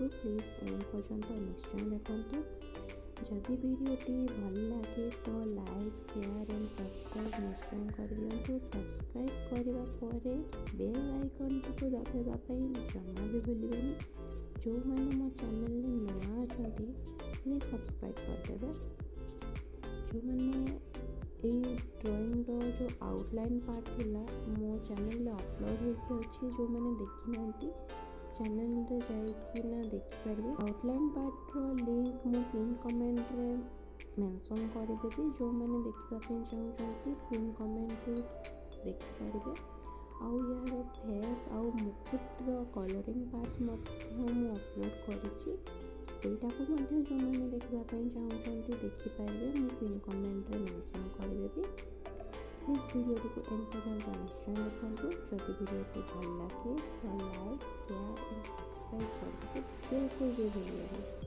Please and पर्यंत निश्चय देखु। जदि वीडियोटी भल लगे तो लाइक शेयर एंड सब्सक्राइब निश्चय कर दियंतु। सब्सक्राइब करने पर बेल आइकन को दबाइवाई जमा भी भूलिबेनि। जो मैंने मो चैनल नुआ अच्छा प्लीज सब्सक्राइब करदेवे। जो मैंने ड्राइंग रो जो आउटलाइन पार्ट थिला मो चैनल अपलोड होके अच्छी। जो मैंने देखी ना चैनल रे जाइकिना देखि पारबे। आउटलाइन पार्ट रो लिंक मो पिन कमेंट रे मेंशन कर देबी। जो मैंने देखिबा पे चाहउछंती पिन कमेंट रो देखि पारबे। आउ यार फेस आउ मुकुट रो कलरिंग पार्ट मध्य मो अपलोड करिछि। सेटा को मध्य जो मैंने देखिबा पे चाहउछंती देखि पारबे। मो पिन कमेंट रे मेंशन कर देबी। प्लीज वीडियो को एंड पर्यंत निश्चय देखु। जदि वीडियो भल लगे तो लाइक शेयर एंड सब्सक्राइब करने बिल्कुल भी भूलिएगा।